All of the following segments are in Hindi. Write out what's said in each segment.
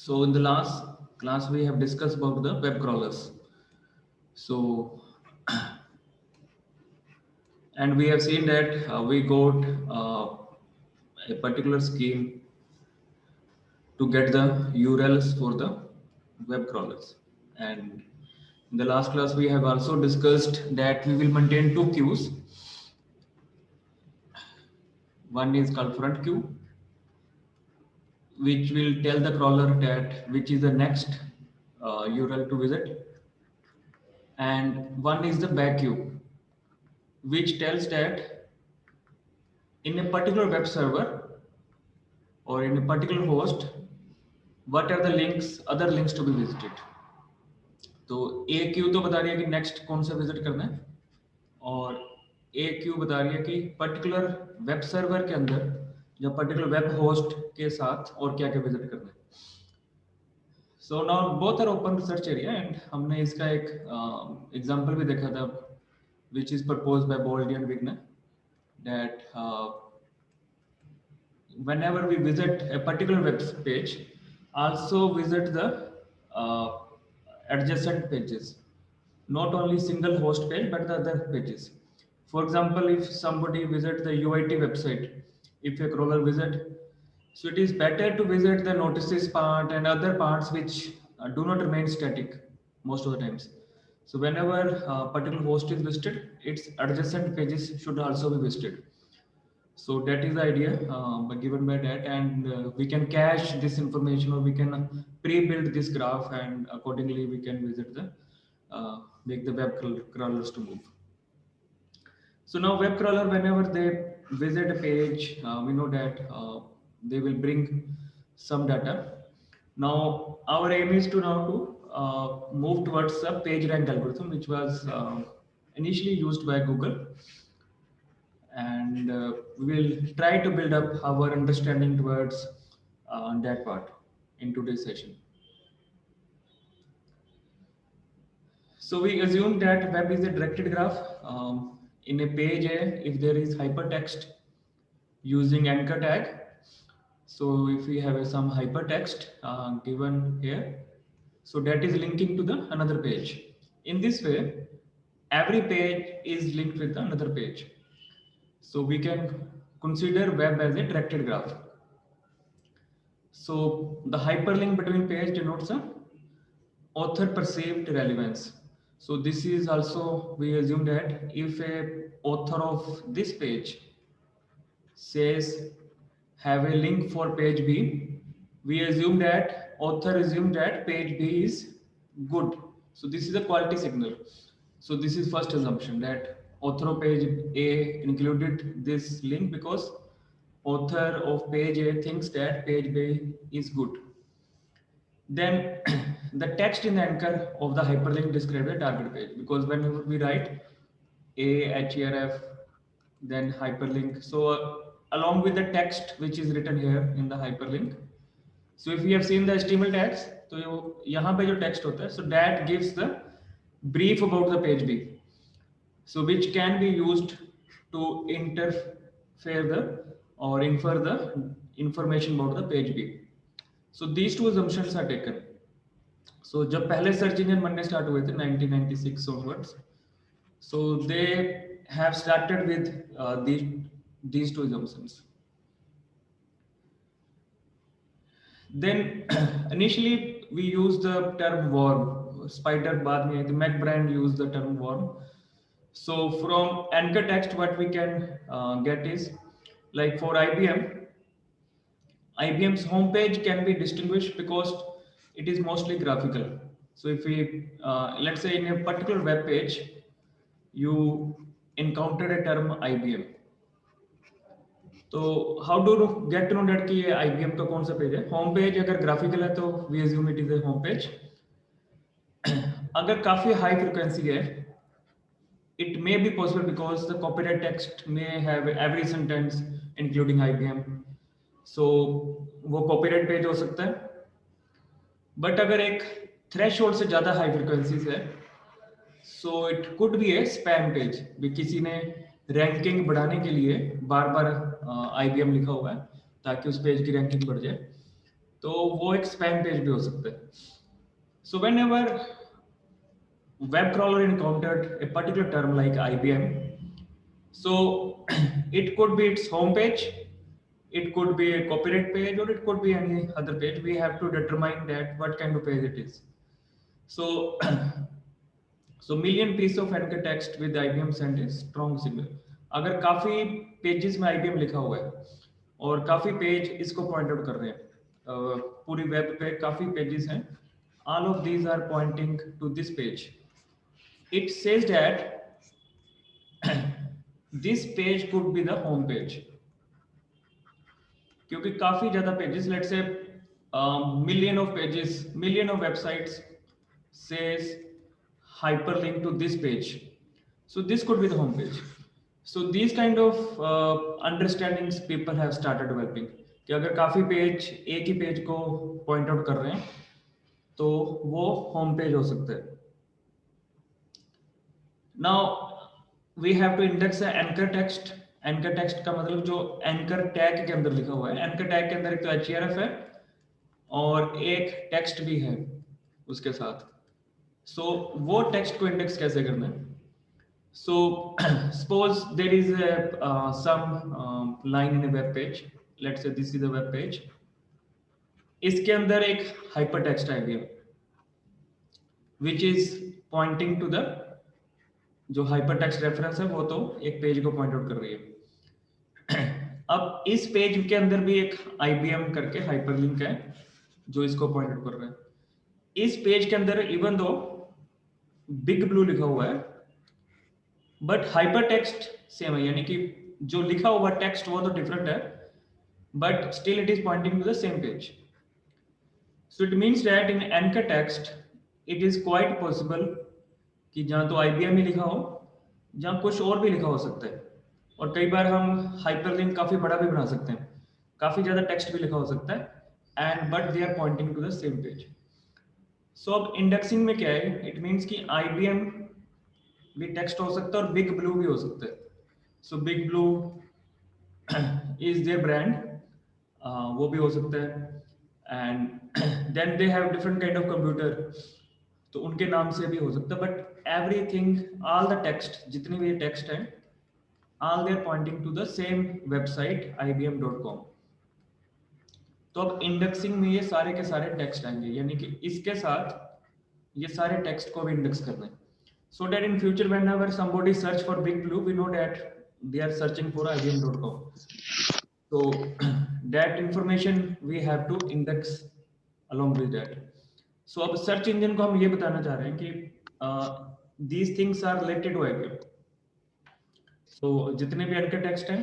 So in the last class, we have discussed about the web crawlers. So, and we have seen that we got a particular scheme to get the URLs for the web crawlers. And in the last class, we have also discussed that we will maintain two queues. One is called front queue, which will tell the crawler that which is the next URL to visit, and one is the back queue, which tells that in a particular web server or in a particular host, what are the links, other links to be visited. तो ए क्यू तो बता रही है कि नेक्स्ट कौन सा विजिट करना है, और ए क्यू बता रही है कि पर्टिकुलर वेब सर्वर के अंदर या पर्टिकुलर वेब होस्ट के साथ और क्या क्या विजिट करना है. So now both are open research area, and हमने इसका एक एग्जांपल भी देखा था which is proposed by Baldi and Wigner, that whenever we visit a particular web page, also visit the uh, adjacent pages, not only single host page but the other pages. For example, if somebody visit the UIT website, if a crawler visit, so it is better to visit the notices part and other parts which do not remain static most of the times. So whenever a particular host is visited, its adjacent pages should also be visited. So that is the idea given by that, and we can cache this information, or we can pre-build this graph, and accordingly we can visit the make the web crawlers to move. So now web crawler, whenever they visit a page, we know that they will bring some data. Now our aim is to now to move towards the page rank algorithm, which was initially used by Google, and we will try to build up our understanding towards that part in today's session. So we assume that web is a directed graph. In a page A, if there is hypertext using anchor tag, so if we have some hypertext given here, so that is linking to the another page. In this way, every page is linked with another page. So we can consider web as a directed graph. So the hyperlink between page denotes a author perceived relevance. So this is also, we assume that if a author of this page says have a link for page B, we assume that author assumed that page B is good. So this is a quality signal. So this is first assumption, that author of page A included this link because author of page A thinks that page B is good. Then the text in the anchor of the hyperlink describes the target page, because whenever we write href, then hyperlink, so along with the text which is written here in the hyperlink, so if we have seen the HTML tags, तो यहाँ पे जो text होता है, so that gives the brief about the page B, so which can be used to interfere the or infer the information about the page B. So these two assumptions are taken. So जब पहले सर्च इंजन बनने स्टार्ट हुए थे 1996 onwards, so they have started with these two assumptions. Then initially we used the term worm, spider बाद में, the Mac brand used the term worm. So from anchor text, what we can get is, like for IBM's homepage can be distinguished because it is mostly graphical. So if we, let's say in a particular web page, you encountered a term IBM. तो how do you get to know that कि ये IBM का कौन सा पेज है? होम पेज अगर ग्राफिकल है तो we assume it is a home page. अगर काफी हाई फ्रीक्वेंसी है, it may be possible because the copyright text may have every sentence including IBM. So वो copyright पेज हो सकता है. बट अगर एक थ्रेशोल्ड से ज्यादा हाई फ्रीक्वेंसीज है, सो it could B A spam page, भी किसी ने रैंकिंग बढ़ाने के लिए बार बार IBM लिखा हुआ है ताकि उस पेज की रैंकिंग बढ़ जाए. तो वो एक स्पैम पेज भी हो सकता है. So whenever web crawler encountered a particular term like IBM, so it could be its home page, it could be a copyright page, or it could be any other page. We have to determine that what kind of page it is. So so million piece of anchor text with IBM send a strong signal. अगर काफी पेजेस में IBM लिखा हुआ है और काफी पेज इसको पॉइंट आउट कर रहे हैं, पूरी वेब पे काफी पेजेस हैं, all of these are pointing to this page. It says that this page could be the home page, क्योंकि काफी ज्यादा pages, let's say million of pages, million of websites says hyperlink to this page, so this could be the home page. So these kind of understandings people have started developing, कि अगर काफी पेज एक ही पेज को पॉइंट आउट कर रहे हैं तो वो होम पेज हो सकता है. Now we have to index a anchor text. Anchor text का मतलब जो एंकर टैग के अंदर लिखा हुआ है. एंकर टैग के अंदर एक तो href है और एक टेक्स्ट भी है उसके साथ. सो वो टेक्स्ट को इंडेक्स कैसे करना है? So suppose there is some line in a web page, let's say this is the web page. इसके अंदर एक हाइपर टेक्स्ट आ गया which is pointing to the, जो हाइपर टेक्स्ट रेफरेंस है वो तो एक पेज को पॉइंट आउट कर रही है. अब इस पेज के अंदर भी एक IBM करके हाइपरलिंक है जो इसको पॉइंट आउट कर रहा है. इस पेज के अंदर इवन दो बिग ब्लू लिखा हुआ है बट हाइपर टेक्स्ट सेम है, यानी कि जो लिखा हुआ टेक्स्ट वो तो डिफरेंट है but still it is pointing to the same page. So it means that in anchor text it is quite possible कि जहाँ तो IBM ही लिखा हो, जहाँ कुछ और भी लिखा हो सकता है. और कई बार हम हाइपरलिंक काफी बड़ा भी बना सकते हैं, काफी ज्यादा टेक्स्ट भी लिखा हो सकता है, and but they are pointing to the same page. So अब इंडेक्सिंग में क्या है? इट मीन्स कि IBM भी टेक्स्ट हो सकता है और बिग ब्लू भी हो सकता है. So big blue is their brand, वो भी हो सकता है. And then they have different kind of computer, तो उनके नाम से भी हो सकता है. But everything, all the text, जितनी भी टेक्स्ट है, all they are pointing to the same website ibm.com. तो अब इंडेक्सिंग में ये सारे के सारे टेक्स्ट आएंगे, यानी कि इसके साथ ये सारे टेक्स्ट को भी इंडेक्स करना है. So that in future whenever somebody search for big blue, we know that they are searching for ibm.com. So that information we have to index along with that. So अब सर्च इंजन को हम ये बताना चाह रहे हैं कि these things are related to IBM. तो जितने भी एंकर टेक्स्ट हैं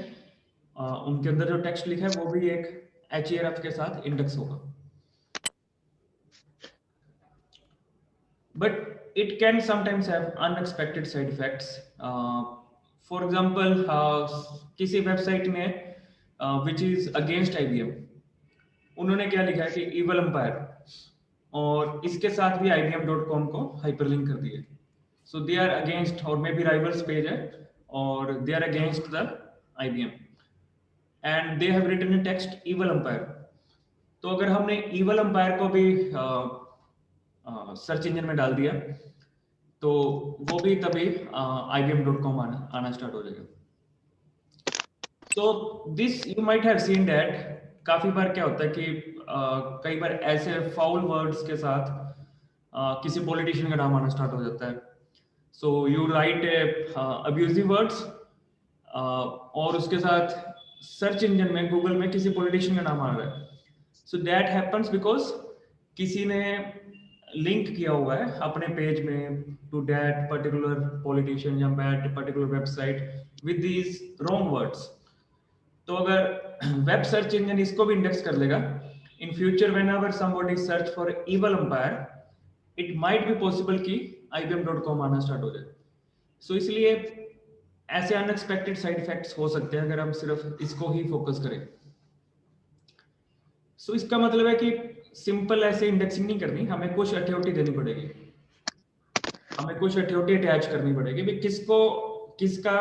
उनके अंदर जो टेक्स्ट लिखा है वो भी एक href के साथ इंडेक्स होगा. But it can sometimes have unexpected side effects. For example किसी वेबसाइट में विच इज अगेंस्ट IBM, उन्होंने क्या लिखा है कि इवल एम्पायर, और इसके साथ भी ibm.com को हाइपरलिंक कर दिया. सो दे आर अगेंस्ट, और मे बी राइवल्स पेज है और they are against the IBM and they have written a text evil empire. तो अगर हमने evil empire को भी सर्च इंजन में डाल दिया तो वो भी तभी ibm.com आना स्टार्ट हो जाएगा. तो this you might have seen that काफी बार क्या होता है कि कई बार ऐसे फाउल वर्ड्स के साथ किसी पॉलिटिशियन का नाम आना स्टार्ट हो जाता है. So you write abusive words और उसके साथ सर्च इंजन में गूगल में किसी पॉलिटिशियन का नाम आ रहा है. So that happens because किसी ने लिंक किया हुआ है अपने पेज में to that particular politician या that particular website with these wrong words. तो अगर वेब सर्च इंजन इसको भी इंडेक्स कर लेगा, in future whenever somebody search for evil empire, it might be possible कि ibm.com आना स्टार्ट हो जाए. सो इसलिए ऐसे अनएक्सपेक्टेड साइड इफेक्ट्स हो सकते हैं अगर हम सिर्फ इसको ही फोकस करें. सो इसका मतलब है कि सिंपल ऐसे इंडेक्सिंग नहीं करनी, हमें कुछ अथॉरिटी देनी पड़ेगी, हमें कुछ अथॉरिटी अटैच करनी पड़ेगी भी किसको किसका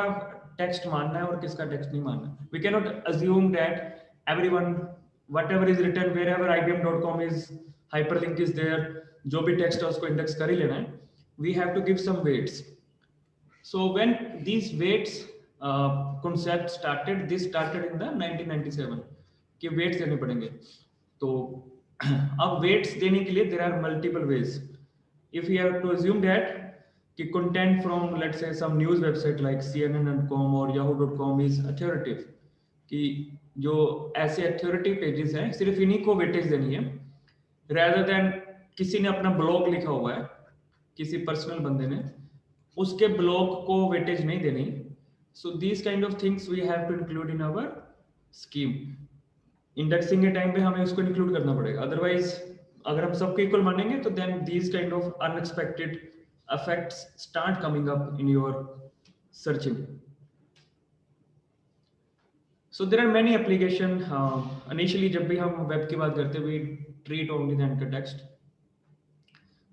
टेक्स्ट मानना है और किसका टेक्स्ट नहीं मानना है. We can not assume that everyone whatever is written wherever ibm.com is hyperlink is there, जो भी text है उसको index कर ही लेना है. We have to give some weights. So when these weights concept started, this started in the 1997 कि weights देने पड़ेंगे. तो अब weights देने के लिए there are multiple ways. If we have to assume that कि content from let's say some news website like CNN.com or Yahoo.com is authoritative, कि जो ऐसे authoritative pages हैं सिर्फ इन्हीं को weightage देनी है, rather than किसी ने अपना blog लिखा हुआ है, किसी पर्सनल बंदे ने उसके ब्लॉग को वेटेज नहीं देनी. So these kind of things we have to include in our scheme. Indexing के टाइम पे हमें उसको इंक्लूड करना पड़ेगा, अदरवाइज अगर हम सबको इक्वल मानेंगे तो then these kind of unexpected effects start coming up in your searching. So there are many application. Initially जब भी हम वेब की बात करते हैं we treat only the anchor text.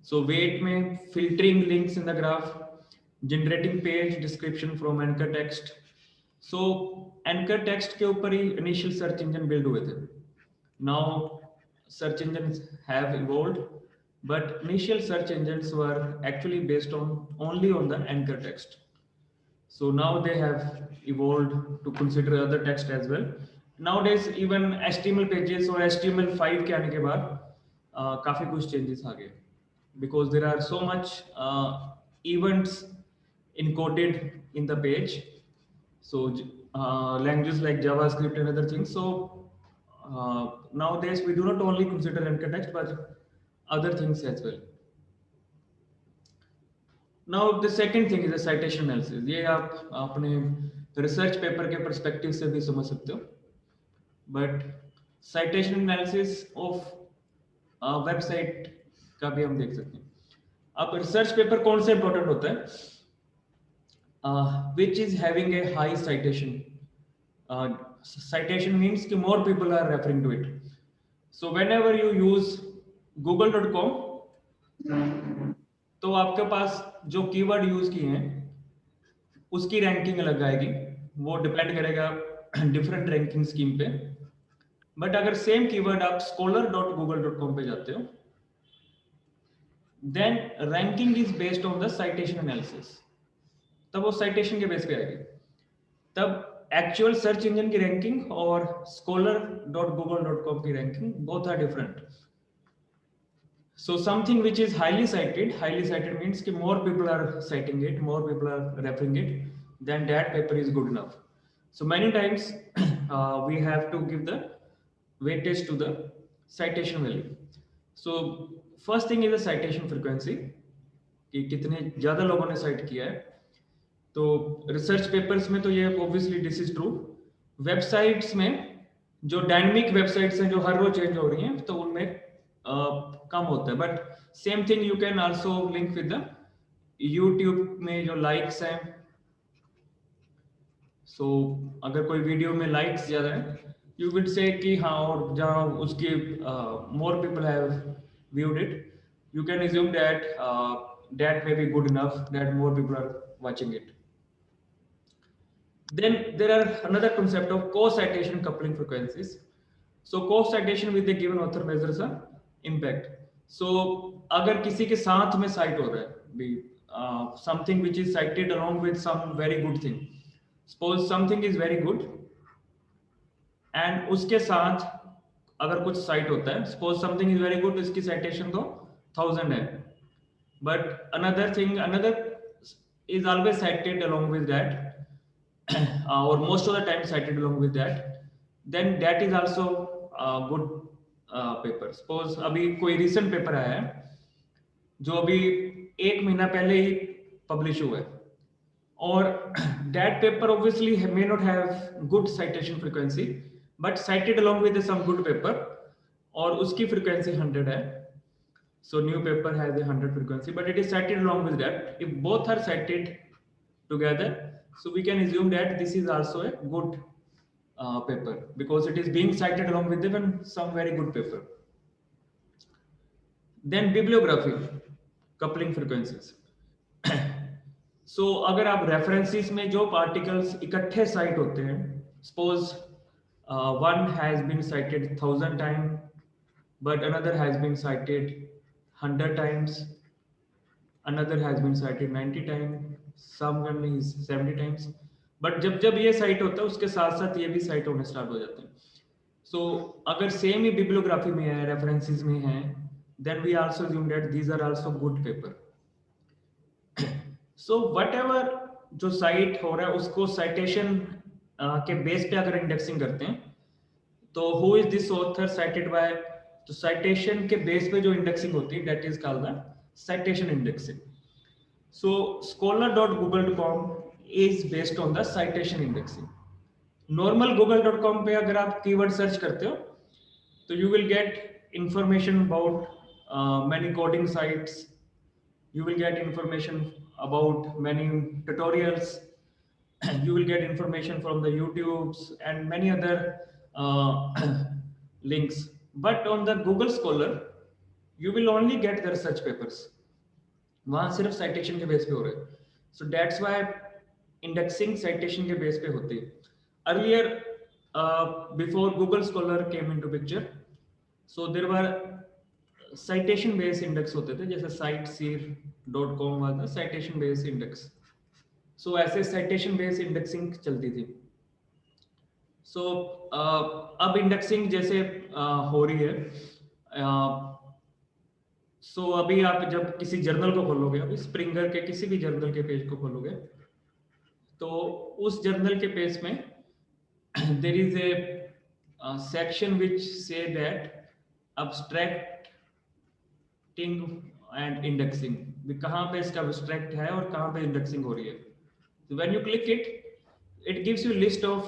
So weight में filtering links in the graph, generating page description from anchor text. So anchor text के ऊपर ही इनिशियल सर्च इंजन बिल्ड हुए थे. Now search engine have evolved, but initial search engines were actually based on only on the anchor text. So now they have evolved to consider other text as well. Nowadays even HTML pages और HTML5 के आने के बाद काफी कुछ changes आ गए, because there are so much events encoded in the page. So languages like JavaScript and other things. So nowadays we do not only consider anchor text but other things as well. Now the second thing is the citation analysis. ये आप अपने रिसर्च पेपर के परस्पेक्टिव से भी समझ सकते हो, but citation analysis of website का भी हम देख सकते हैं. अब रिसर्च पेपर कौन सा इंपॉर्टेंट होता है? Which is having a high citation. Citation means कि more people are referring to it. So whenever you use google.com, तो आपके पास जो कीवर्ड यूज किए हैं उसकी रैंकिंग अलग आएगी. वो डिपेंड करेगा डिफरेंट रैंकिंग स्कीम पे. बट अगर सेम कीवर्ड आप scholar.google.com पे जाते हो, then ranking is based on the citation analysis. तब वो साइटेशन के बेस पे आएगी. तब एक्चुअल सर्च इंजन की रैंकिंग और scholar.google.com की ranking both are different. So something which is highly cited means कि more people are citing it, more people are referring it, then that paper is good enough. So many times we have to give the weightage to the citation value. So first thing is the citation frequency, कि कितने ज़्यादा लोगों ने cite किया है. तो research papers में तो ये obviously this is true. Websites में जो dynamic websites हैं जो हर रोज change हो रही हैं तो उनमें कम होता है. But same thing you can also link with the YouTube में जो लाइक्स हैं. सो अगर कोई वीडियो में लाइक्स ज्यादा है, यू विल से कि हाँ, और जहाँ उसके more people have viewed it, you can assume that that may be good enough that more people are watching it. Then there are another concept of co-citation coupling frequencies. So co-citation with a given author measures a impact. So अगर किसी के साथ में साइट हो रहा है, something which is cited along with some very good thing. Suppose something is very good and उसके साथ अगर कुछ साइट होता है, suppose something is very good, इसकी citation तो 1000 है, but another is always cited along with that, or most of the time cited along with that, then that is also good paper. Suppose अभी कोई रिसेंट पेपर आया है जो अभी 1 महीना पहले ही पब्लिश हुआ है, और that paper obviously may not have good citation frequency but cited along with some good paper, और उसकी फ्रीक्वेंसी 100 है. So new paper has a 100 frequency but it is cited along with that. If both are cited together, so we can assume that this is also a good paper because it is being cited along with even some very good paper. Then bibliography coupling frequencies. So अगर आप references में जो articles इकट्ठे cite होते हैं, suppose One has been cited 1,000 times, but another has been cited 100 times, another has been cited 90 times, someone is 70 times. But जब जब ये साइट होता है उसके साथ साथ ये भी साइट होने स्टार्ट हो जाते हैं. सो अगर सेम ही बिब्लियोग्राफी में है, रेफरेंसेस में है, then we also assume that these are also good paper. So whatever जो साइट हो रहा है उसको साइटेशन के बेस पे अगर इंडेक्सिंग करते हैं तो who is this author cited by, तो साइटेशन के बेस पे जो इंडेक्सिंग होती है that is called the citation indexing. So scholar.google.com is based on the citation indexing. Normal google.com पे अगर आप कीवर्ड सर्च करते हो तो you will get information about many coding sites, you will get information about many tutorials, you will get information from the YouTubes and many other links. But on the Google Scholar you will only get the research papers. वहां सिर्फ साइटेशन के बेस पे हो रहे हैं. So that's why indexing citation के बेस पे होती है. Earlier before Google scholar came into picture, so there were citation based index होते थे, जैसे citeseer.com was the citation based index. So ऐसे साइटेशन बेस्ड इंडेक्सिंग चलती थी. सो अब इंडेक्सिंग जैसे हो रही है, सो अभी आप जब किसी जर्नल को खोलोगे, अभी स्प्रिंगर के किसी भी जर्नल के पेज को खोलोगे तो उस जर्नल के पेज में there is a section which से दैट अब्स्ट्रैक्टिंग एंड इंडेक्सिंग. कहाँ पे इसका अब्स्ट्रैक्ट है और कहाँ पे इंडेक्सिंग हो रही है. So when you click it, it gives you list of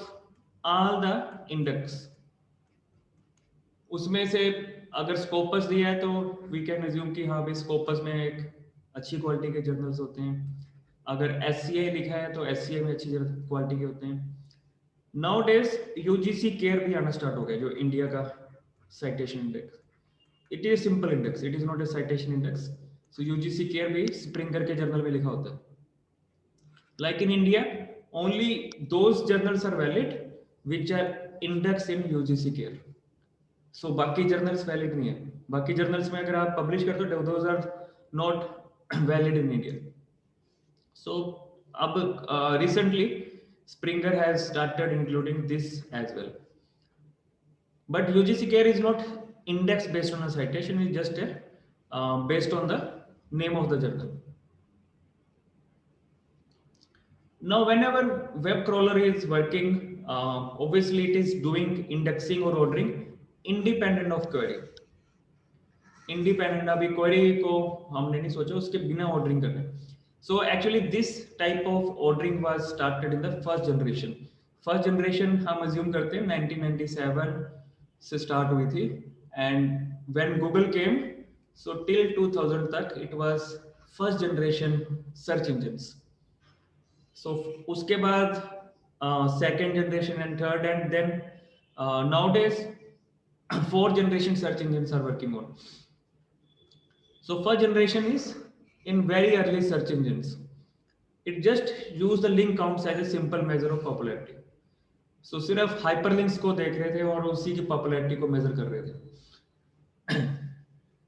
all the index. उसमें से अगर स्कोपस दिया है तो वी कैन अज्यूम कि हाँ भाई स्कोपस में एक अच्छी क्वालिटी के जर्नल्स होते हैं. अगर SCI लिखा है तो SCI में अच्छी क्वालिटी के होते हैं. नाउ डेज UGC केयर भी आना स्टार्ट हो गया, जो इंडिया का citation index. It is simple index, it is not a citation index. So UGC care भी स्प्रिंगर के जर्नल में लिखा होता है. Like in India only those journals are valid which are index in UGC care. So बाकी जर्नल्स वैलिड नहीं है. बाकी जर्नल्स में अगर आप पब्लिश करते हो those are not valid in India. So अब recently Springer has started including this as well. But UGC care is not index based on a citation, is just based on the name of the journal. Now whenever web crawler is working, obviously it is doing indexing or ordering independent of query. Independent अभी query को हमने नहीं सोचा, उसके बिना ordering करना है. So actually this type of ordering was started in the first generation. First generation हम assume करते हैं 1997 से start हुई थी, and when Google came, so till 2000 तक it was first generation search engines. So उसके बाद second generation and third, and then nowadays fourth generation search engines are working on. So first generation is in very early search engines. It just use the link counts as a simple measure of popularity. So सिर्फ hyperlinks को देख रहे थे और उसी की popularity को measure कर रहे थे.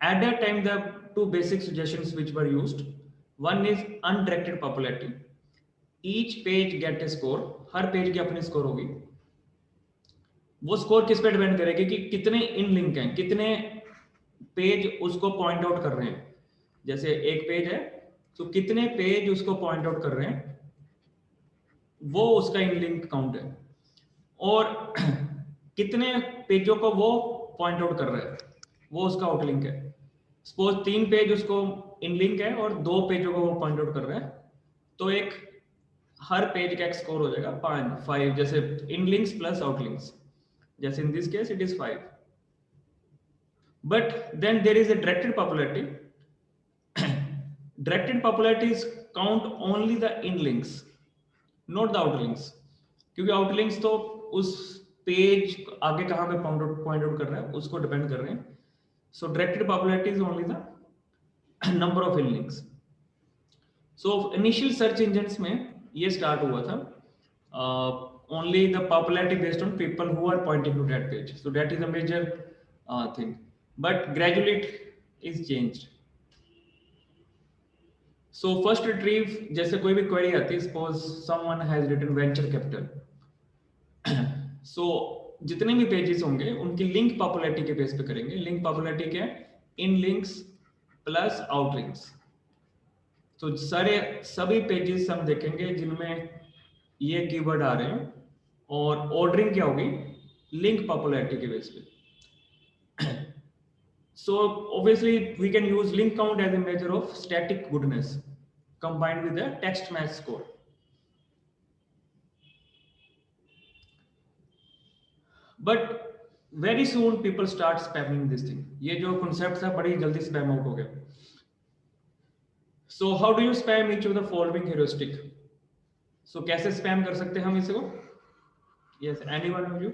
At that time the two basic suggestions which were used, one is undirected popularity. Each page get a score, her page की अपनी स्कोर होगी. वो स्कोर किस पे डिपेंड करेगी कि कितने इन लिंक हैं, कितने पेज उसको पॉइंट आउट कर रहे हैं. जैसे एक पेज है तो कितने पेज उसको पॉइंट आउट कर रहे हैं, वो उसका इन लिंक काउंट है. और कितने पेजों को वो पॉइंट आउट कर रहा है, वो उसका आउटलिंक है. सपोज 3 पेज उसको इन लिंक है और 2 पेजों को वो पॉइंट आउट कर रहा है, तो एक हर पेज का एक स्कोर हो जाएगा 5, जैसे इन लिंक्स प्लस आउटलिंक्स. जैसे in this case it is 5. But then there is a directed popularity. Directed popularities count only the in links, not the outlinks. क्योंकि आउटलिंक्स तो उस पेज आगे कहां पे पॉइंट आउट कर रहा है उसको डिपेंड कर रहे हैं. So directed popularity is only the number of in links. So initial search engines में ये स्टार्ट हुआ था only the popularity based on people who are pointing to that page. So that is a major thing, but gradually it is changed. So first retrieve, जैसे कोई भी query आती है, suppose someone has written venture capital. So जितने भी पेजेस होंगे उनकी लिंक पॉपुलैरिटी के बेस पे करेंगे. लिंक पॉपुलैरिटी क्या है? इन लिंक्स प्लस आउट लिंक्स. तो सभी पेजेस हम देखेंगे जिनमें ये कीवर्ड आ रहे हैं, और ऑर्डरिंग क्या होगी? लिंक पॉपुलैरिटी के बेस पे. So obviously we can use link count as a measure of static goodness combined with the text match score. But very soon people start spamming this thing. ये जो concept था बड़ी जल्दी spam out हो गया. So how do you spam each of the following heuristic? So कैसे spam कर सकते हैं हम इसको? Yes, anyone of you?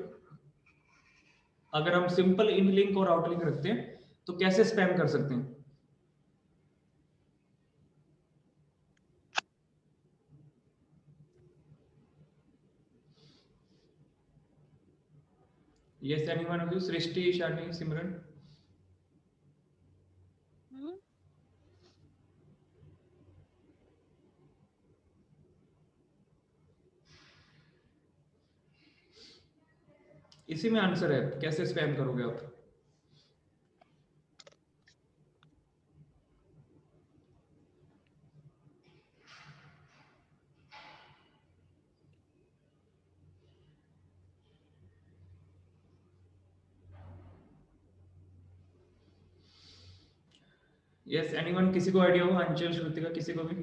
अगर हम simple in link और out link रखते हैं तो कैसे spam कर सकते हैं? Yes, anyone of you? Srishti, Shani, Simran? इसी में आंसर है, कैसे स्पैम करोगे आप? Yes, anyone? किसी को आइडिया हो? अंचल, श्रुतिका, किसी को भी?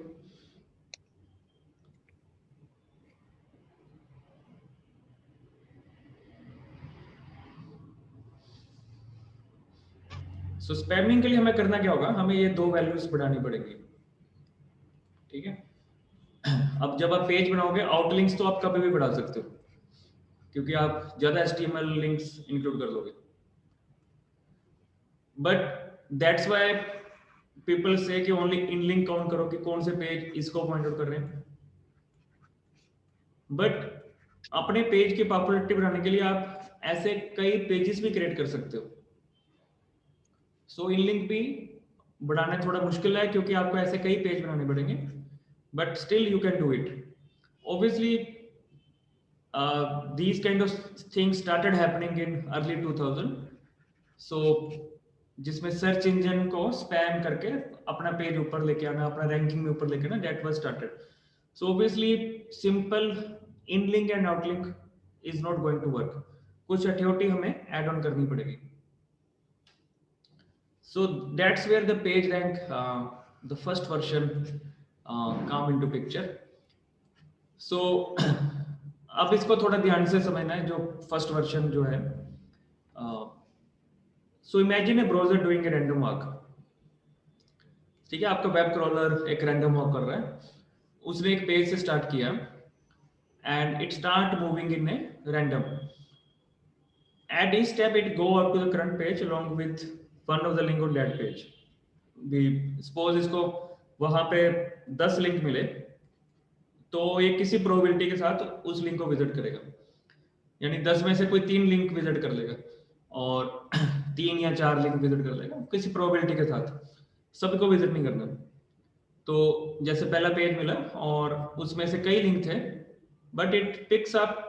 सो स्पैमिंग के लिए हमें करना क्या होगा? हमें ये दो वैल्यूज बढ़ानी पड़ेगी. ठीक है. अब जब आप पेज बनाओगे, आउट लिंक्स तो आप कभी भी बढ़ा सकते हो क्योंकि आप ज्यादा HTML लिंक्स इंक्लूड कर लोगे. बट दैट्स व्हाई पीपल से कि ओनली इन लिंक काउंट करो कि कौन से पेज इसको पॉइंट आउट कर रहे हैं. बट अपने पेज की पॉपुलैरिटी बढ़ाने के लिए आप ऐसे कई पेजेस भी क्रिएट कर सकते हो. सो इन लिंक भी बढ़ाना थोड़ा मुश्किल है क्योंकि आपको ऐसे कई पेज बनाने पड़ेंगे, but still you can do it. Obviously these kind of things started happening in early 2000. So जिसमें सर्च इंजन को स्पैम करके अपना पेज ऊपर लेके आना, अपना रैंकिंग में ऊपर लेके आना, that was started. So obviously simple in link and out link is not going to work. कुछ अठ्योटी हमें ऐड ऑन करनी पड़ेगी. So that's where the page rank, the first version come into picture. So अब इसको थोड़ा ध्यान से समझना है, जो फर्स्ट वर्जन जो है. So imagine a browser doing a random walk. ठीक है, आपका वेब क्रॉलर एक रैंडम वॉक कर रहा है. उसने एक पेज से स्टार्ट किया and it start moving in a random. At each step it go up to the current page along with one of the link on that page. Suppose इसको वहां पे 10 लिंक मिले तो ये किसी प्रोबेबिलिटी के साथ उस लिंक को विजिट करेगा. यानी 10 में से कोई 3 लिंक विजिट कर लेगा और 3 या 4 लिंक विजिट कर लेगा किसी प्रोबेबिलिटी के साथ. सबको विजिट नहीं करना. तो जैसे पहला पेज मिला और उसमें से कई लिंक थे, but it picks up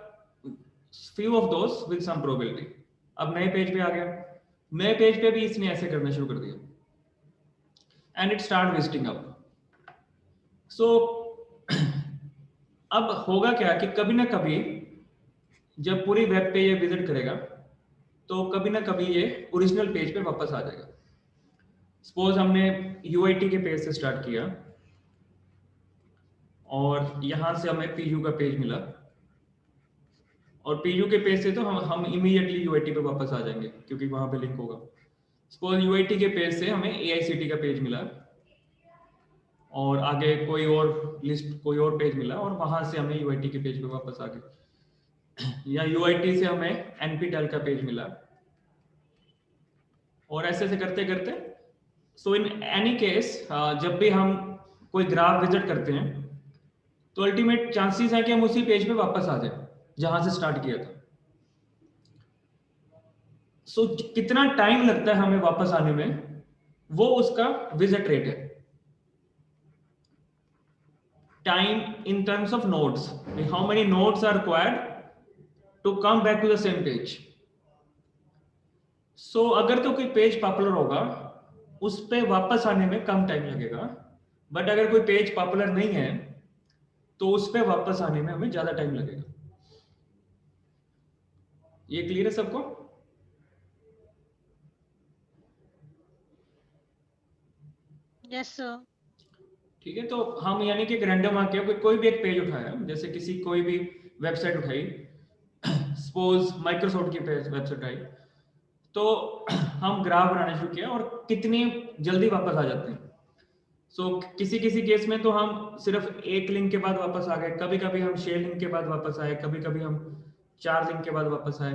few of those with some probability. अब नए पेज पे आ गया. नए पेज पे भी इसने ऐसे करना शुरू कर दिया and it start visiting up. So अब होगा क्या कि कभी ना कभी जब पूरी वेब पे ये विजिट करेगा तो कभी ना कभी ये ओरिजिनल पेज पे वापस आ जाएगा. सपोज हमने UIT के पेज से स्टार्ट किया और यहां से हमें PU का पेज मिला और PU के पेज से तो हम इमीडिएटली UIT पे वापस आ जाएंगे क्योंकि वहां पे लिंक होगा. सपोज UIT के पेज से हमें AICT का पेज मिला और आगे कोई और लिस्ट, कोई और पेज मिला और वहां से हमें UIT के पेज पे वापस आ गए. या UIT से हमें NPTEL का पेज मिला और ऐसे ऐसे करते करते. सो इन एनी केस जब भी हम कोई ग्राफ विजिट करते हैं तो अल्टीमेट चांसेस है कि हम उसी पेज पे वापस आ जाए जहां से स्टार्ट किया था। सो कितना टाइम लगता है हमें वापस आने में, वो उसका विजिट रेट है। Time in terms of nodes, how many nodes are required to come back to the same page. So अगर तो कोई पेज पॉपुलर होगा, उस पे वापस आने में कम टाइम लगेगा, बट अगर कोई पेज पॉपुलर नहीं है तो उस पे वापस आने में हमें ज्यादा टाइम लगेगा। ये क्लियर है सबको? Yes sir. ठीक है, तो हम यानी कि रैंडम आके कोई भी एक पेज उठाया, जैसे किसी कोई भी वेबसाइट उठाई, सपोज माइक्रोसॉफ्ट की वेबसाइट आई, तो हम ग्राफ बनाना शुरू किया और कितनी जल्दी वापस आ जाते हैं। सो किसी किसी केस में तो हम सिर्फ एक लिंक के बाद वापस आ गए, कभी कभी हम 6 लिंक के बाद वापस आए, कभी कभी हम 4 लिंक के बाद वापस आए।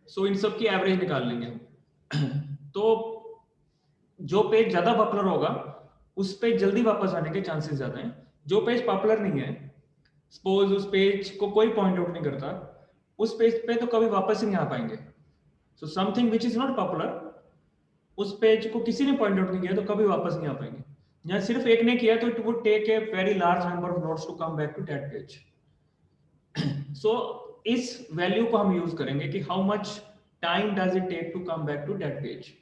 सो इन सब की एवरेज निकाल लेंगे हम। तो जो पेज ज्यादा पॉपुलर होगा उस पे जल्दी वापस आने के चांसेस ज्यादा हैं। जो पेज पॉपुलर नहीं है, सपोज उस पेज को कोई पॉइंट आउट नहीं करता, उस पेज पे तो कभी वापस ही नहीं आ पाएंगे। So something which is not popular, उस पेज को किसी ने पॉइंट आउट नहीं किया तो कभी वापस नहीं आ पाएंगे। या सिर्फ एक ने किया तो it would take a very large number of nodes to come back to that page. So इस वैल्यू को हम यूज करेंगे कि how much time does it take to come back to that page.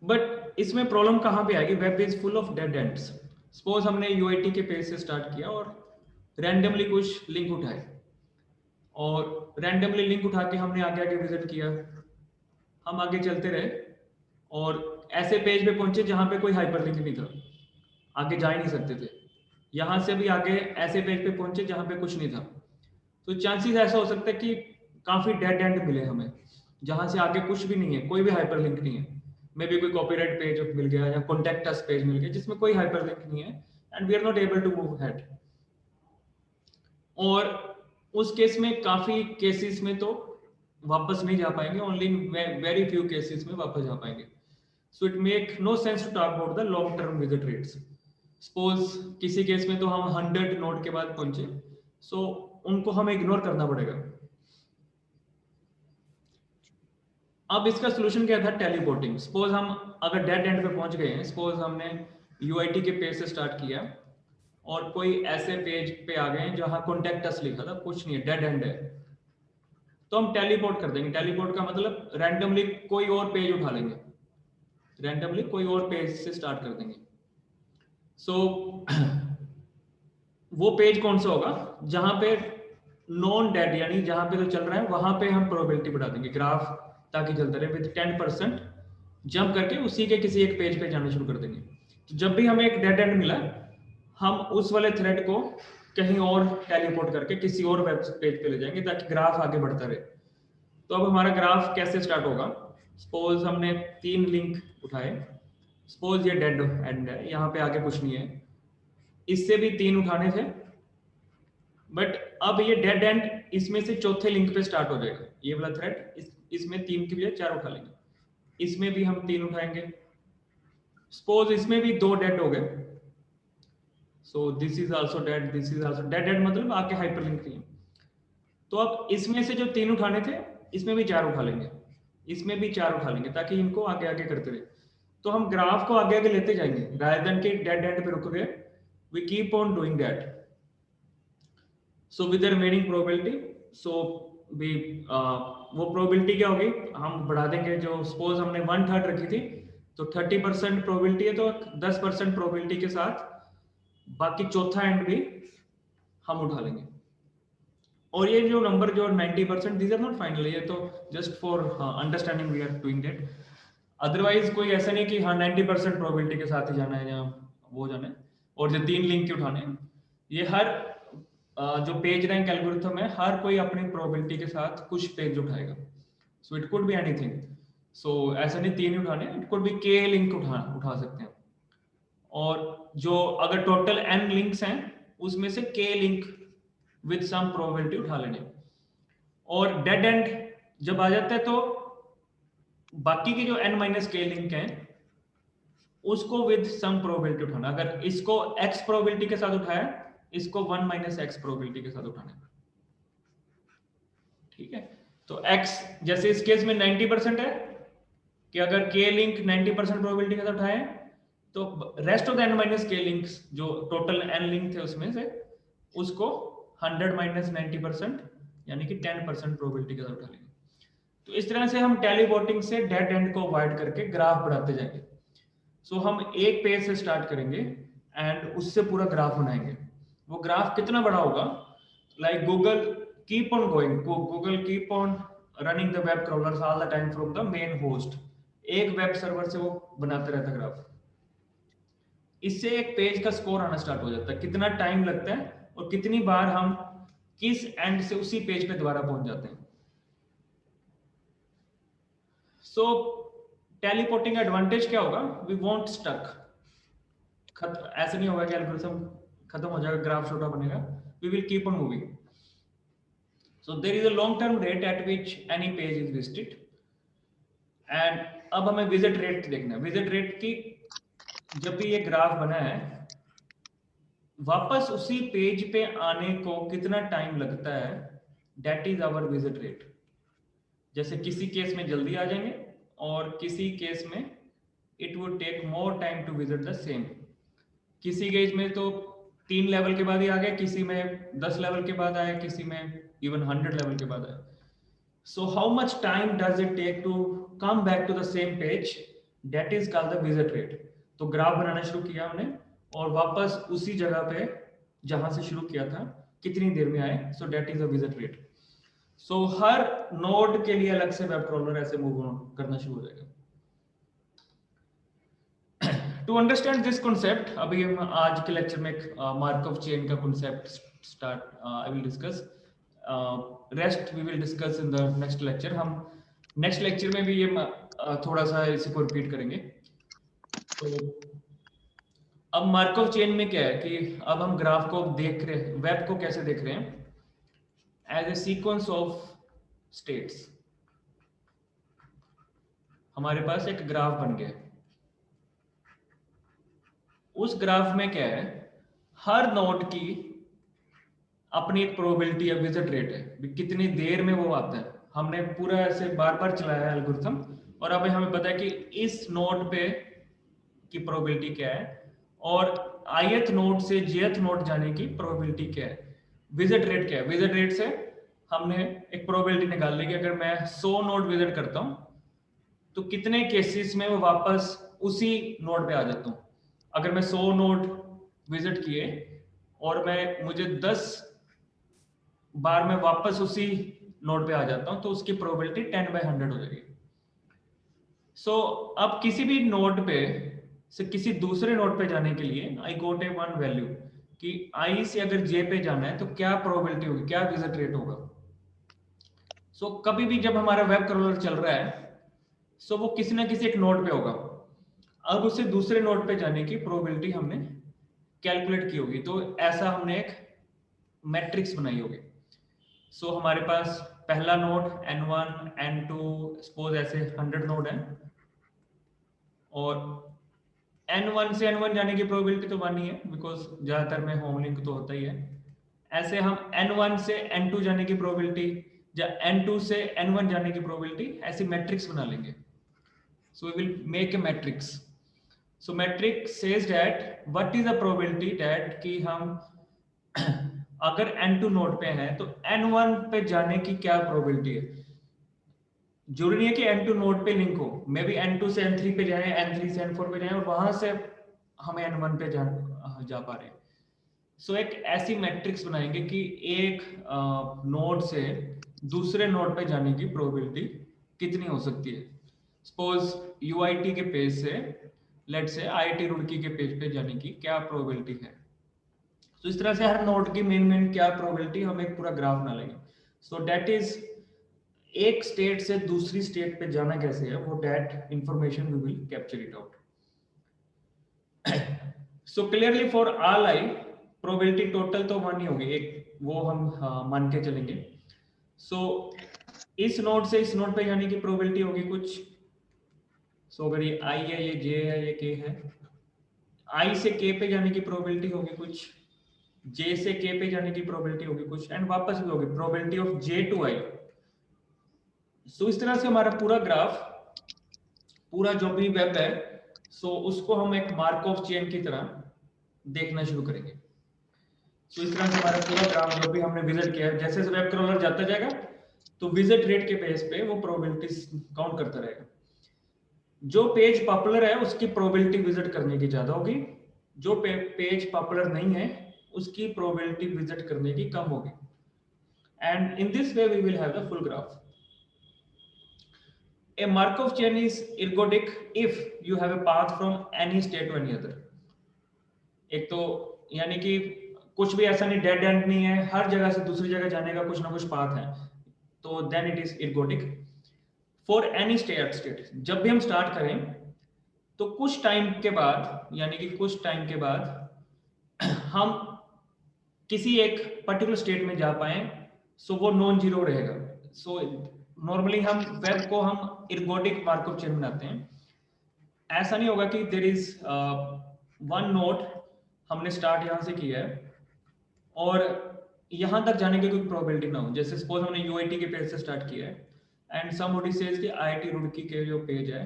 But इसमें प्रॉब्लम कहां पे आएगी? Web is full of dead ends. Suppose हमने यूआईटी के पेज से स्टार्ट किया और रैंडमली कुछ लिंक उठाए, और रैंडमली लिंक उठा के हमने आगे आगे विजिट किया, हम आगे चलते रहे और ऐसे पेज पे पहुंचे जहां पे कोई हाइपरलिंक नहीं था, आगे जा ही नहीं सकते थे। यहां से भी आगे ऐसे पेज पे पहुंचे जहां पे कुछ नहीं था। तो चांसेस ऐसा हो सकता है कि काफी डेड एंड मिले हमें, जहां से आगे कुछ भी नहीं है, कोई भी हाइपरलिंक नहीं है। मे बी कोई कॉपीराइट पेज मिल गया या कॉन्टेक्ट अस पेज मिल गया जिसमें कोई हाइपरलिंक नहीं है, and we are not able to move head. और उस केस में, काफी केसेस में तो वापस नहीं जा पाएंगे, ओनली वेरी फ्यू केसेस में वापस जा पाएंगे। So it make no sense to talk about the long term visit rates. Suppose किसी केस में तो हम 100 नोट के बाद पहुंचे, सो उनको हमें इग्नोर करना पड़ेगा। अब इसका सोल्यूशन क्या था? टेलीपोर्टिंग। सपोज हम अगर डेड एंड पे पहुंच गए हैं, सपोज हमने यूआईटी के पेज से स्टार्ट किया और कोई ऐसे पेज पे आ गए जहां कॉन्टेक्ट अस लिखा था, कुछ नहीं है, डेड एंड है, तो हम टेलीपोर्ट कर देंगे। टेलीपोर्ट का मतलब रैंडमली कोई और पेज उठा लेंगे, रैंडमली कोई और पेज से स्टार्ट कर देंगे। सो वो पेज कौन सा होगा? जहां पे नॉन डेड, यानी जहां पे तो चल रहा है वहां पे हम प्रोबेबिलिटी बढ़ा देंगे ग्राफ, ताकि चलता रहे विद 10% जंप करके उसी के किसी एक पेज पे जाना शुरू कर देंगे। तो जब भी हमें एक डेड एंड मिला, हम उस वाले थ्रेड को कहीं और टेलीपोर्ट करके किसी और वेब पेज पे ले जाएंगे ताकि ग्राफ आगे बढ़ता रहे। तो अब हमारा ग्राफ कैसे स्टार्ट होगा? सपोज हमने 3 लिंक उठाए, सपोज ये डेड एंड है, यहाँ पे आगे कुछ नहीं है, इससे भी 3 उठाने थे, बट अब ये डेड एंड इसमें से चौथे लिंक पे स्टार्ट हो जाएगा। ये वाला थ्रेड इसमें 3 की बजाय 4 उठा लेंगे, इसमें भी हम 3 उठाएंगे। सपोज इसमें भी 2 डेड हो गए, so this is also dead, this is also dead. Dead मतलब आगे हाइपरलिंक नहीं है। तो अब इसमें से जो 3 उठाने थे, इसमें भी 4 उठा लेंगे, इसमें भी 4 उठा लेंगे, ताकि इनको आगे आगे करते रहे। तो हम ग्राफ को आगे आगे लेते जाएंगे, रादर देन कि डेड एंड पे रुक गए, we keep on doing that. So with the remaining probability, so भी वो प्रोबेबिलिटी क्या होगी, हम बढ़ा देंगे। जो सपोज हमने 1/3 रखी थी, तो 30% प्रोबेबिलिटी है, तो 10% प्रोबेबिलिटी के साथ बाकी चौथा एंड भी हम उठा लेंगे। और ये जो नंबर जो 90%, दीज आर नॉट फाइनल, ये तो just for understanding we are doing that. Otherwise कोई ऐसा नहीं कि हाँ 90% प्रोबेबिलिटी के साथ ही जाना है या वो जाना है। और जो 3 लिंक के उठाने हैं, ये हर जो पेज रैंक एल्गोरिथम है, हर कोई अपनी प्रोबेबिलिटी के साथ कुछ पेज उठाएगा। So it could be anything. So ऐसा नहीं 3 ही उठाने, it could be k link उठा सकते हैं। और जो अगर टोटल n लिंक्स हैं, उसमें से k link with some probability उठा लेने। और डेड एंड जब आ जाता है, तो बाकी के जो n-k लिंक हैं उसको विद सम प्रोबेबिलिटी उठाना। अगर इसको x प्रोबेबिलिटी के साथ उठाया इसको 1 माइनस एक्स प्रोबेबिलिटी के साथ उठाना है। ठीक है, तो x जैसे इस केस में 90% है कि अगर k लिंक 90% प्रोबेबिलिटी के साथ उठाए तो rest of the n minus k links जो टोटल n लिंक थे उसमें से उसको 100 माइनस 90% यानी कि 10% प्रोबेबिलिटी के साथ उठा लेंगे। तो इस तरह से हम टेलीपोर्टिंग से डेड एंड को अवॉइड करके ग्राफ बढ़ाते जाएंगे। सो हम एक पेज से स्टार्ट करेंगे एंड उससे पूरा ग्राफ बनाएंगे। वो ग्राफ कितना बड़ा होगा, like Google keep on going, Google keep on running the web crawlers all the time from the main host, एक वेब सर्वर से वो बनाते रहता ग्राफ। इससे एक पेज का स्कोर आना स्टार्ट हो जाता है, कितना टाइम लगता है और कितनी बार हम किस एंड से उसी पेज पे दोबारा पहुंच जाते हैं। सो टेलीपोर्टिंग एडवांटेज क्या होगा, वी वॉन्ट स्टक, ऐसे नहीं होगा कि एल्गोरिथम खत्म हो जाएगा, ग्राफ छोटा बनेगा, we will keep on moving. So there is a long term rate at which any page is visited and अब हमें विजिट रेट देखना है। विजिट रेट की जब भी ये ग्राफ बना है, वापस उसी पेज पे आने को कितना टाइम लगता है, that is our visit rate. जैसे किसी केस में जल्दी आ जाएंगे और किसी केस में it would take more time to visit the same. किसी केस में तो 3 लेवल के बाद ही आ गया, किसी में 10 लेवल के बाद आया, किसी में इवन 100 लेवल के बाद आया। So how much time does it take to come back to the same page? That is called the visit rate. तो ग्राफ बनाना शुरू किया हमने और वापस उसी जगह पे जहां से शुरू किया था कितनी देर में आए, सो that is a visit rate. So her node के लिए अलग से वेब क्रॉलर ऐसे मूव करना शुरू हो जाएगा। टू अंडरस्टैंड दिस कॉन्सेप्ट, अभी हम आज के लेक्चर में मार्कव चेन का concept start I will discuss, rest we will discuss in the next lecture. हम नेक्स्ट लेक्चर में भी ये थोड़ा सा इसी को रिपीट करेंगे। तो अब मार्कव चेन में क्या है कि अब हम ग्राफ को देख रहे हैं, वेब को कैसे देख रहे हैं, as a sequence of states. हमारे पास एक ग्राफ बन गया, उस ग्राफ में क्या है, हर नोड की अपनी एक प्रोबेबिलिटी या विजिट रेट है, कितनी देर में वो आता है। हमने पूरा ऐसे बार बार चलाया है एल्गोरिथम और अब हमें पता है कि इस नोड पे की प्रोबेबिलिटी क्या है और ith नोड से jth नोड जाने की प्रोबेबिलिटी क्या है, विजिट रेट क्या है। विजिट रेट से हमने एक प्रोबेबिलिटी निकाल ली कि अगर मैं 100 नोड विजिट करता हूं तो कितने केसेस में वो वापस उसी नोड पे आ जाता हूं। अगर मैं 100 नोड विजिट किए और मुझे 10 बार में वापस उसी नोड पे आ जाता हूं तो उसकी प्रोबेबिलिटी 10/100 हो जाएगी। सो अब किसी भी नोड पे से किसी दूसरे नोड पे जाने के लिए आई गोट ए वन वैल्यू कि आई से अगर जे पे जाना है तो क्या प्रोबेबिलिटी होगी, क्या विजिट रेट होगा। सो कभी भी जब हमारा वेब क्रॉलर चल रहा है सो वो किसी ना किसी एक नोड पे होगा, अब उसे दूसरे नोड पे जाने की प्रोबेबिलिटी हमने कैलकुलेट की होगी। तो ऐसा हमने एक मैट्रिक्स बनाई होगी। सो हमारे पास पहला नोड n1 n2 सपोज ऐसे 100 नोड है और n1 से n1 जाने की प्रोबेबिलिटी तो 1 ही है बिकॉज ज्यादातर में होम लिंक तो होता ही है। ऐसे हम n1 से n2 जाने की प्रोबेबिलिटी या n2 से n1 जाने की प्रोबेबिलिटी ऐसी मैट्रिक्स बना लेंगे। So we will make a matrix. So matrix says that what is the probability that कि हम अगर n2 नोड पे हैं तो n1 पे जाने की क्या प्रोबेबिलिटी है। जरूरी नहीं है कि n2 नोड पे लिंक हो, मे बी n2 से n3 पे जाए, n3 से n4 पे जाए और वहां से हमें n1 पे जा पा रहे हैं। सो एक ऐसी मैट्रिक्स बनाएंगे कि एक नोड से दूसरे नोड पे जाने की प्रोबेबिलिटी कितनी हो सकती है। सपोज UIT के पेज से लेट से IIT रुड़की के पेज पे जाने की क्या प्रोबेबिलिटी है। तो इस तरह से हर नोड की मेन क्या प्रोबेबिलिटी हम एक पूरा ग्राफ बना लेंगे। सो दैट इज एक स्टेट से दूसरी स्टेट पे जाना कैसे है, वो that information we will capture it out. So clearly for all I probability total तो 1 ही होगी, एक वो हम मान के चलेंगे। सो इस नोड से इस नोड पे जाने की प्रोबेबिलिटी होगी कुछ। सो अगर ये I है, ये J है, ये K है, I से K पे जाने की प्रोबेबिलिटी होगी कुछ। J से K पे जाने की प्रोबेबिलिटी होगी कुछ, एंड वापस भी होगी probability of J to I। सो इस तरह से हमारा पूरा ग्राफ, पूरा जो भी वेब है, सो उसको हम एक मार्कऑफ चेन की तरह देखना शुरू करेंगे। सो इस तरह से हमारा पूरा ग्राफ जो भी हमने विजिट किया है, जैसे जैसे वेब क्रॉलर जाता जाएगा तो विजिट रेट के बेस पे वो प्रोबेबिलिटीज काउंट करता रहेगा। जो पेज पॉपुलर है उसकी प्रोबेबिलिटी विजिट करने की ज्यादा होगी, जो पेज पॉपुलर नहीं है उसकी प्रोबेबिलिटी विजिट करने की कम होगी। And in this way we will have the full graph. A Markov chain is ergodic if you have a path from any state to any other। एक तो यानी कि कुछ भी ऐसा नहीं, डेड एंड नहीं है, हर जगह से दूसरी जगह जाने का कुछ ना कुछ पाथ है, तो then it is ergodic for any state. जब भी हम स्टार्ट करें तो कुछ टाइम के बाद, यानी कि कुछ टाइम के बाद हम किसी एक पर्टिकुलर स्टेट में जा पाए, सो वो नॉन जीरो रहेगा। सो नॉर्मली हम वेब को हम ergodic मार्कअप चेन बनाते हैं। ऐसा नहीं होगा कि देयर इज वन नोड, हमने स्टार्ट यहां से किया है और यहां तक जाने की कोई प्रोबेबिलिटी ना हो। जैसे सपोज हमने यूआईटी के पेज से स्टार्ट किया है एंड समबडी सेज कि आईआईटी रुड़की के जो पेज है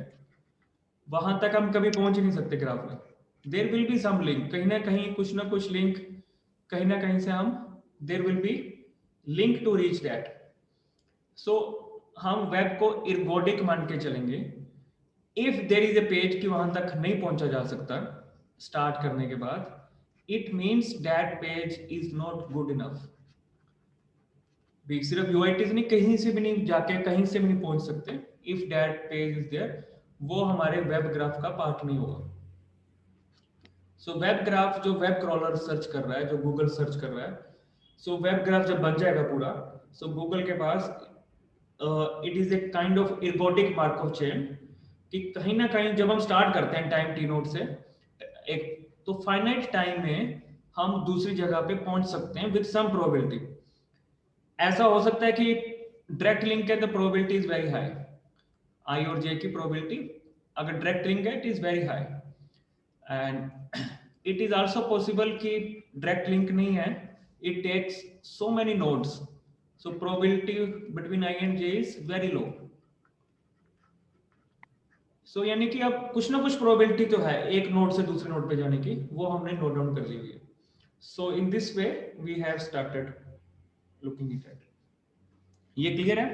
वहां तक हम कभी पहुंच ही नहीं सकते ग्राफ में। There will be some link, कहीं ना कहीं कुछ ना कुछ लिंक, कहीं ना कहीं से हम, there will be link to reach that. So हम वेब को ergodic मान के चलेंगे। If there is a page कि वहां तक नहीं पहुंचा जा सकता स्टार्ट करने के बाद, it means that page is not good enough. सिर्फ यूआईटी नहीं, कहीं से भी नहीं जाके कहीं से भी नहीं पहुंच सकते। If that page is there, वो हमारे वेब ग्राफ का पार्ट नहीं होगा। सो वेब ग्राफ जो वेब क्रॉलर सर्च कर रहा है, जो गूगल सर्च कर रहा है, सो वेब ग्राफ जब बन जाएगा पूरा, सो गूगल के पास it is a kind of ergodic Markov chain कि कहीं ना कहीं जब हम स्टार्ट करते हैं टाइम टी नोड से एक, तो फाइनाइट टाइम में हम दूसरी जगह पे पहुंच सकते हैं विद सम प्रोबेबिलिटी। ऐसा हो सकता है कि डायरेक्ट लिंक है, the probability is very high, I और जे की प्रोबेबिलिटी अगर डायरेक्ट लिंक है it is very high. And it is also possible कि डायरेक्ट लिंक नहीं है, it takes so many nodes, so probability between I and J is very low। so यानी कि अब कुछ ना कुछ प्रोबेबिलिटी तो है एक नोड से दूसरे नोड पे जाने की, वो हमने नोट डाउन कर ली हुई है। So in this way we have started looking it at. ये क्लियर है?